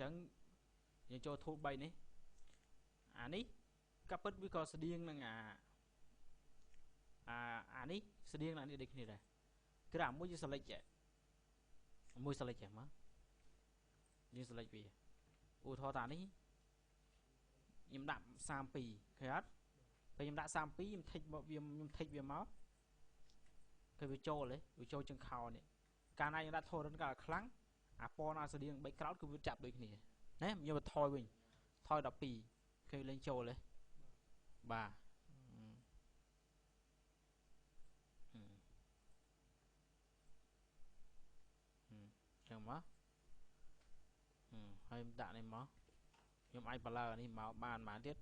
chẳng những cho thu bay này ní các bất với có sẽ điên là ní sẽ điên là đi địch này này cái nào muốn sẽ lấy chạy mua sẽ lấy chạy mà nhưng sẽ lấy gì u thọ ta ní em đạm sam pì khai hết bây em đã sam pí em thích viêm máu cái vi trâu chân khao này cả này đã thôi đến cả kháng po na sẽ điên bay cloud cứ chạm được nè nè nhưng mà thôi mình thôi đập pì khi lên trâu lấy bà chẳng má hay đạn này má nhưng ai bà lờ này mà bàn mà tiết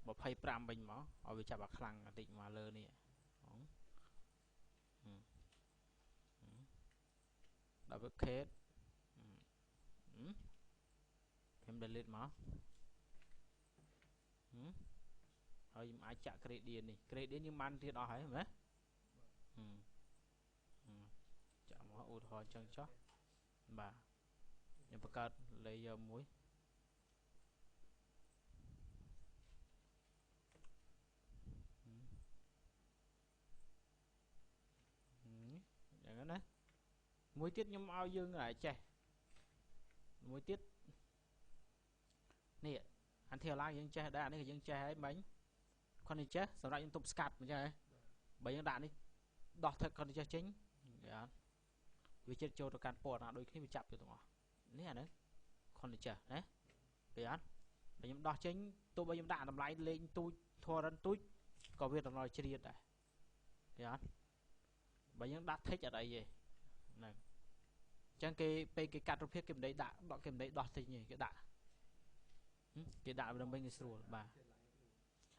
bỏ phay pram bình má ở bị chạm bạc khăn định mà lơ nè double case em delete mà thôi ai chạm credit này credit nhưng man thì đó hay mấy chạm mà ủi thôi chân chó bà nhưng mà cắt lấy giờ muốiอย่างนั้นนะmuối tiết nhưng ao dương lại chè muối tiết nè anh theo lang dương chè đạn này dương chè ấy bánh con này chè sau đó dương tụm scat mà chè bởi dương đạn đi đọt thật con chè chính vì chết trâu được càn bò nào đôi khi bị chặt cho tụi nó nè nữa con này chè đấy vậy anh bởi dương đọt chính tôi bây giờ đạn làm lại lên tôi thua rắn túi có việc là nói chơi điện này vậy anh bởi dương đắt thích ở đây gì này chẳng cái cắt rút kiếm đấy đã đọ kiếm đấy đọt thì nhỉ cái đạn bên bên sủa bà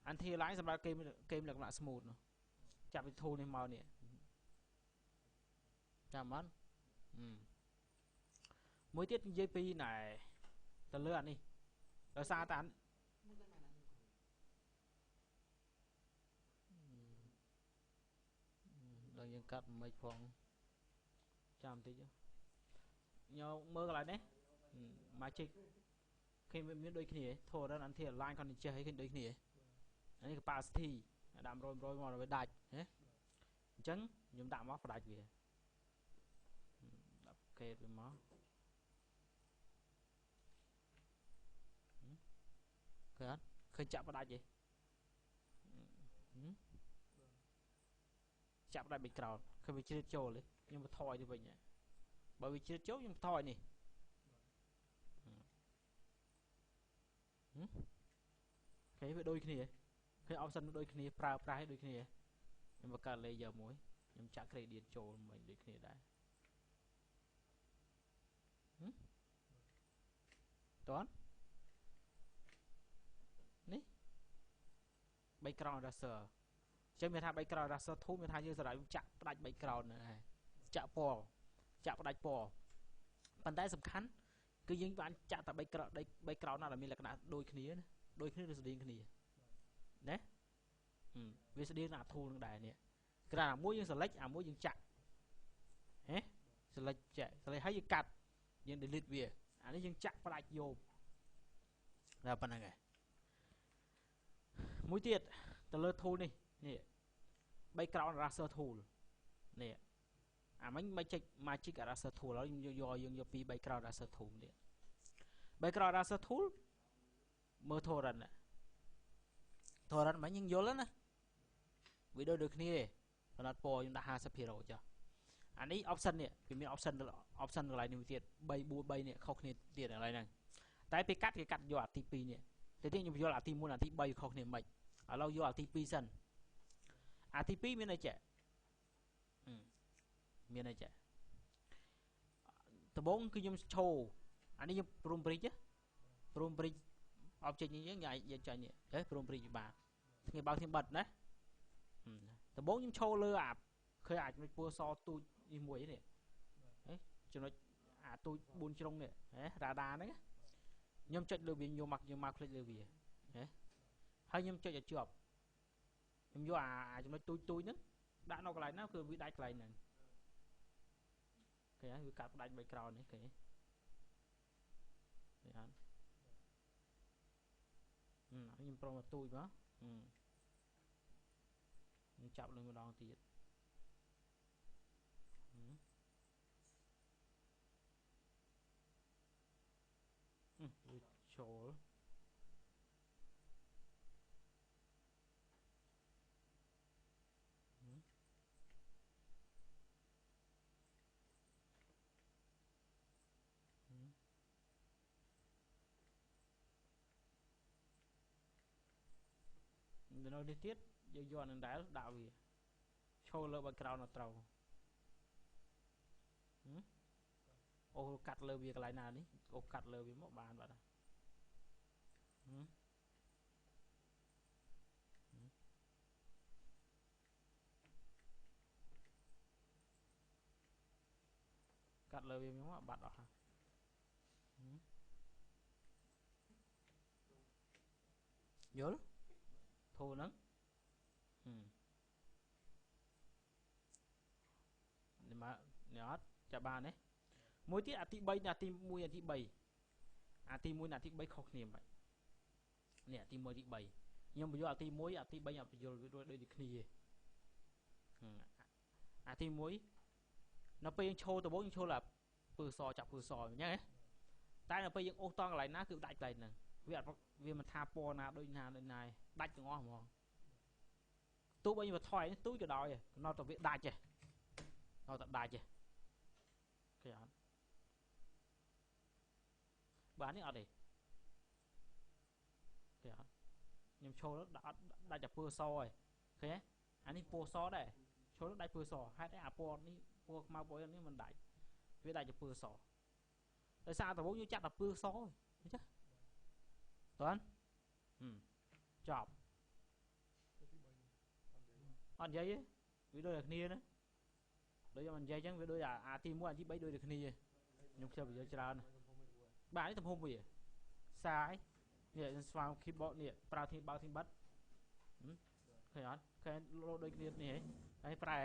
anh thi lái xong ra game là smooth nó chạm bị thu nên màu nè chạm mất mới tiết JP này tờ lừa đi ở xa tán đang những cắt mấy phòng chạm tí chứ nhau mơ lại đấy mà chỉ khi mình đôi khi này thôi đó anh thì line còn chơi cái đôi khi này anh cái capacity đạm rồi mà với đại thế chấn nhưng đạm móc đại gì ok với nó cái khơi chạm vào đại gì chạm đại bị cào khi bị chơi trâu đấy nhưng mà thôi như vậy nhỉ bởi vì chưa chốt nhưng thôi nè cái với đôi khi cái option đôi khi price đôi khi nhưng mà cả lấy giờ muối nhưng trả credit cho mình đôi khi đã toán ní background raster chơi mình tham background raster thu mình tham như giờ chặt đánh background này chặt po chạm đại bò bàn tay sầm khánh cứ dính bạn chạm tại bay cào nào là mình là cái đôi khía được điên khía đấy vì sẽ điên là thu được đài nè cái nào muốn những select muốn những chặt hết select chạy select hay những cắt những delete về anh ấy những chặt và lại vô là phần này mũi tiệt từ lơ thu này nè bay cào là raster thu nè mấy chiếc cả raster tool đó do pi background raster tool đi background raster tool mơ thô rần mấy nhưng vô lớn á video được nè nó po chúng ta ha sắp hero cho anh ấy option nè vì mình option lại nhiều tiền bay nè không nè tiền ở đây này tại cái cắt vô TP nè thế thì nhưng vô là team muốn là team bay không nè mày ở lâu vô là TP sân ATP bên này chạy miền này chạy từ 4 cứ nhung show anh ấy nhung prom bridge object như thế ngày giờ chạy nhỉ đấy prom bridge bà ngày bao thêm bật đấy từ 4 nhung show lơ khơi nó cua so tôi đi muối này đấy cho nó tôi buôn trong này đấy radar đấy nhung chạy lừa biển nhiều mặc nhiều màu lừa biển đấy hay nhung chạy chụp nhung vô cho nó tôi nữa đã nó lại nó cứ bị đạch lại này cái cắt đánh background này cái អត់ខ្ញុំប្រុងមកទូចមកខ្ញុំចាប់លើម្ដងទៀតវាចូលនៅនេះទៀតយើងយកនឹងដែលដាក់វាឈោលើ background នៅត្រូវអូកាត់លើវាកន្លែងណានេះអូកាត់លើវាមកបានបាត់កាត់លើវាមកបាត់អស់ហើយយល់ធូរហ្នឹងនេះមកនេះអត់ចាប់បានទេមួយទៀតអាទី3អាទី1អាទី3អាទី1អាទី3ខុសគ្នាបាច់នេះអាទី1អាទី3ខ្ញុំបញ្យល់អាទី1អាទី3អត់បញ្យល់វាដូចគ្នាអាទី1នៅពេលយើងឈោដំបូងយើងឈោឡាពើសចាប់ពើសអញ្ចឹងហ៎តែនៅពេលយើងអូសតង់កន្លែងណាគឺដាច់កន្លែងហ្នឹងវាមិនថាពណ៌ណាដូចណាដាច់ទាំងអស់ហ្មងទោះបីវាថយទូចក៏ដោយនៅតែវាដាច់ទេនៅតែដាច់ទេឃើញអត់បាទនេះអត់ទេឃើញអត់ខ្ញុំឈោដាច់តែពើសហើយឃើញទេអានេះពណ៌សដែរឈោដាច់ពើសហេតុអីអាពណ៌នេះពណ៌ខ្មៅពណ៌នេះមិនដាច់វាដាច់តែពើសដោយសារដំបូងយើងចាក់តែពើសអញ្ចឹងតើចប់អត់និយាយទេវាដូចតែគ្នាណាដូចខ្ញុំនិយាយអញ្ចឹងវាដូចអាទី1អាទី3ដូចតែគ្នាខ្ញុំខ្ជិលវាច្រើនបាទនេះទំហំវាសាយនេះស្វា keyboard នេះប្រើធីបើធីបិទឃើញអត់ឃើញលោដូចគ្នានេះហើយប្រែ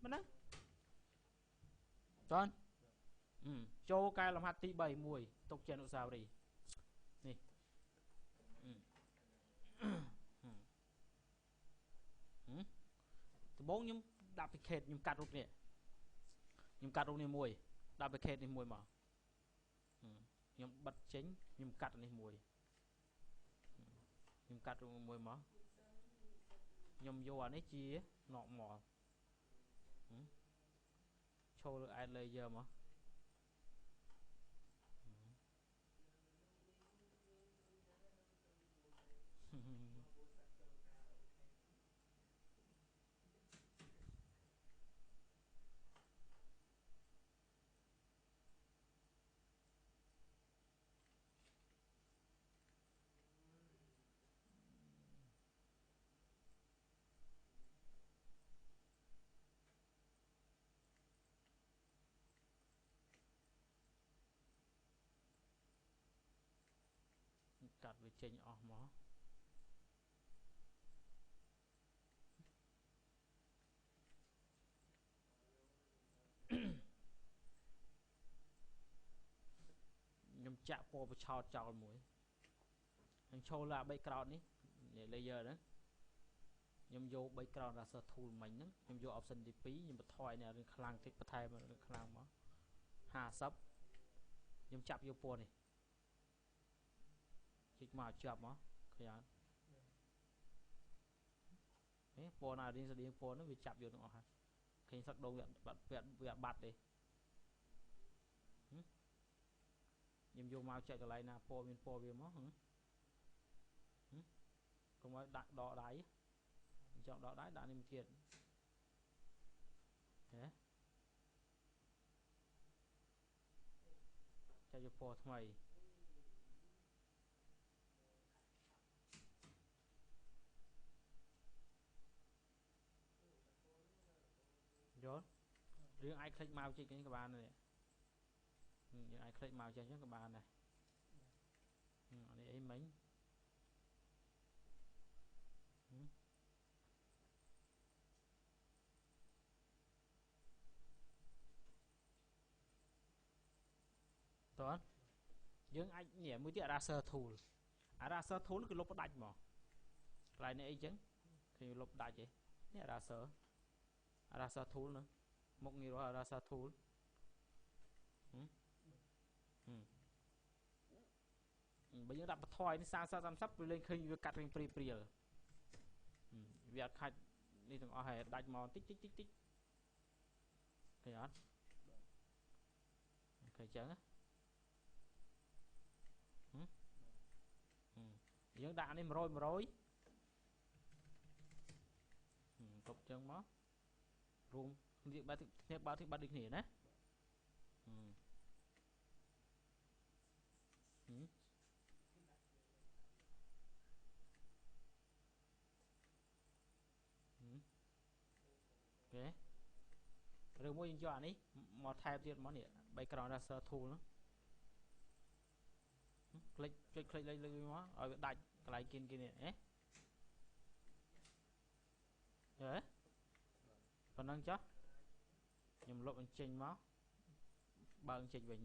មិនណាតើចូលកែលំហាត់ទី3មួយទុកជាអនុស្សាវរីយ៍នេះដំបូងខ្ញុំដាក់ package ខ្ញុំកាត់រូបនេះមួយដាក់ package នេះមួយមកខ្ញុំបិទចេញខ្ញុំកាត់នេះមួយខ្ញុំកាត់រូបមួយមកខ្ញុំយកអានេះជា normal ឈោលើ add layer មកកាត់វាចេញអស់មកខ្ញុំចាក់ពណ៌បឆោតចោលមួយខ្ញុំឈោឡា background នេះ layer ហ្នឹងខ្ញុំយក background raster tool មិញហ្នឹងខ្ញុំយក option ទី2ខ្ញុំបន្ថយនេះរឿងខ្លាំងតិចបន្ថែមរឿងខ្លាំងមក50ខ្ញុំចាប់យកពណ៌នេះជីកមកជាប់មកឃើញអត់ពណ៌ណារៀងស្តៀងពណ៌ហ្នឹងវាចាប់យកទាំងអស់ហើយឃើញសឹកដងវាបាត់ទេខ្ញុំយកមកចែកកន្លែងណាពណ៌មានពណ៌វាមកកុំឲ្យដាក់ដកដៃចង់ដកដៃដាក់នេះមួយទៀតហ៎ចែកយកពណ៌ថ្មីយល់រឿងអាចคลิกមកជិះនេះក៏បានដែរយើងអាចคลิกមកចេះអញ្ចឹងក៏បានដែរអានេះអីមិញតើ យើងអាចនេះមួយទៀត raster tool អា raster tool គឺលុបផ្ដាច់មកកន្លែងនេះអីចឹងឃើញលុបផ្ដាច់ទេនេះ raster tool ហ្នឹងមុខងាររបស់ raster tool បើយើងដាក់បន្ថយនេះ30 វាលេងឃើញវាកាត់រៀងព្រាលវាអត់ខាច់នេះទាំងអស់ហើយដាច់មកតិចឃើញអត់ឃើញចឹងយើងដាក់នេះ100គ្រប់ចឹងមករួមគ្នាបើដូចគ្នាណាឬមួយយើងយកអានេះមកថែមទៀតមកនេះ background raster tool ហ្នឹងចុចคลิกលេខមកឲ្យវាដាច់កន្លែងគៀននេះហ៎ប៉ុណ្ណឹងចុះខ្ញុំលុបអញ្ចេញមកបើអញ្ចេញវិញ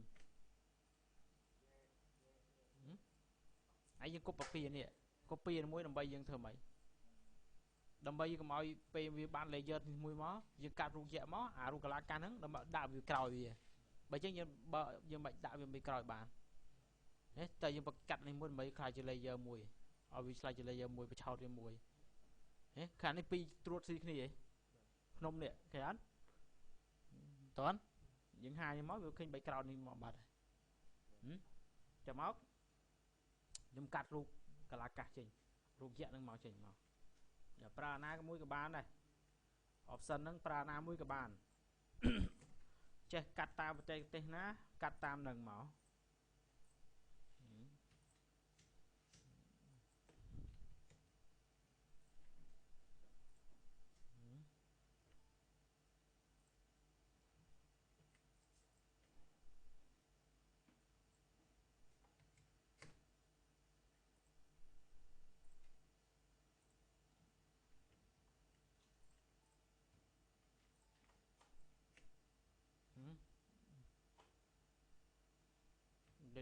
ហើយយើង copy នេះ copy មួយដើម្បីយើងធ្វើម៉េចដើម្បីកុំឲ្យពេលវាបាន layer មួយមកយើងកាត់រូបយៈមកអារូបកលាកាសហ្នឹងដើម្បីដាក់វាក្រោយវាបើអញ្ចឹងយើងមិនដាក់វាមិនក្រោយបាននេះតែយើងបកាត់នេះមួយដើម្បីខ្លាចជា layer មួយឲ្យវាឆ្លាច់ជា layer មួយបឆោតវាមួយនេះខាងនេះពីរត្រួតស៊ីគ្នាខ្ញុំនេះឃើញអត់តើយើងហាយមកវាឃើញ background នេះមកបាត់ចាំមកខ្ញុំកាត់រូបកលាកាសចេញរូបយៈហ្នឹងមកចេញមកប្រើអាណាមួយក៏បានដែរ option ហ្នឹងប្រើអាណាមួយក៏បានចេះកាត់តាមបច្ចេកទេសណាកាត់តាមនឹងមក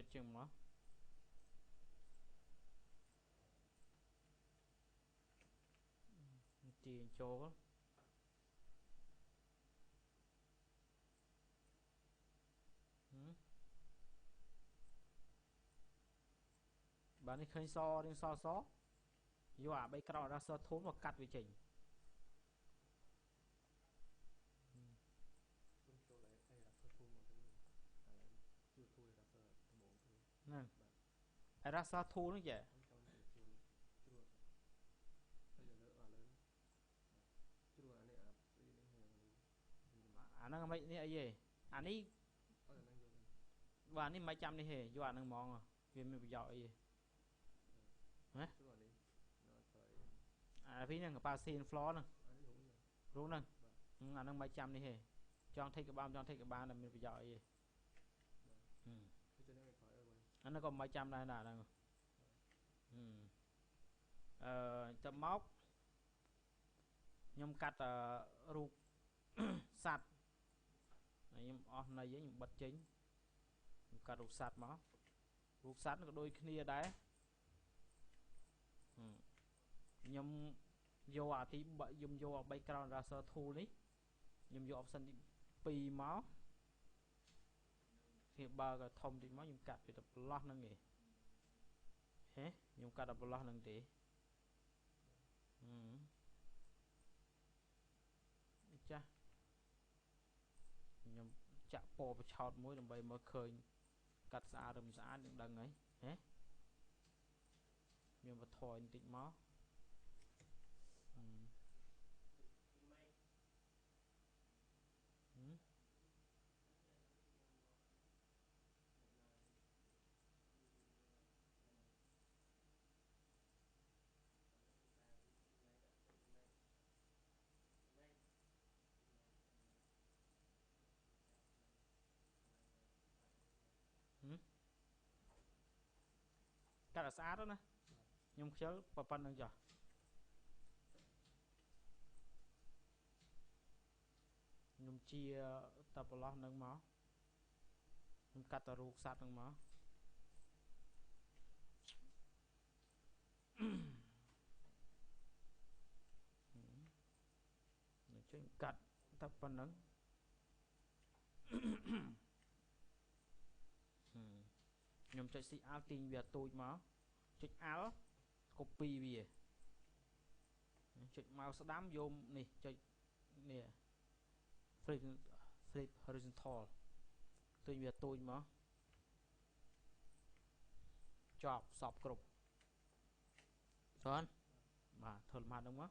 ដេតជាងមកទាញចូលបាទនេះឃើញសរៀងសយកអា background raster tool មកកាត់វាចេញហ្នឹង raster tool ហ្នឹងចេះអាហ្នឹងមិននេះអីទេអានេះបាទនេះមិនចាំនេះទេយកអាហ្នឹងហ្មងវាមានប្រយោជន៍អីណាអាពីហ្នឹង capacity floor ហ្នឹងរូបហ្នឹងអាហ្នឹងមិនចាំនេះទេចង់ take ក៏បានចង់ take ក៏បានតែមានប្រយោជន៍អីទេអាហ្នឹងក៏មិនចាំដែរណាហ្នឹងទៅមកខ្ញុំកាត់រូបសัตว์ខ្ញុំអស់នៃខ្ញុំបិទចេញខ្ញុំកាត់រូបសัตว์មករូបសัตว์ក៏ដូចគ្នាដែរខ្ញុំយកអាទីខ្ញុំយក background raster tool នេះខ្ញុំយក option ទី2មកវាបើក៏ធំតិចមកខ្ញុំកាត់ពីទៅប្រឡោះហ្នឹងឯងហេខ្ញុំកាត់ដល់ប្រឡោះហ្នឹងទេចាស់ខ្ញុំចាក់ពណ៌បឆោតមួយដើម្បីមើលឃើញកាត់ស្អាតឬមិនស្អាតនឹងដឹងហើយហេខ្ញុំបន្ថយបន្តិចមកកាត់ឲ្យស្អាតណាខ្ញុំខ្ជិលប៉ុណ្្នឹងចុះខ្ញុំជាតប្រឡោះនឹងមកខ្ញុំកាត់តរូបសัตว์នឹងមក ចេញកាត់តែប៉ុណ្ណឹងខ្ញុំចុច C Alt ទាញវាទូចមកចុច Alt copy វាចុច mouse ស្ដាំយកនេះចុចនេះ flip horizontal ទាញវាទូចមកចប់សពគ្រប់ស្អាតបាទធ្វើលំហាត់ហ្នឹងមក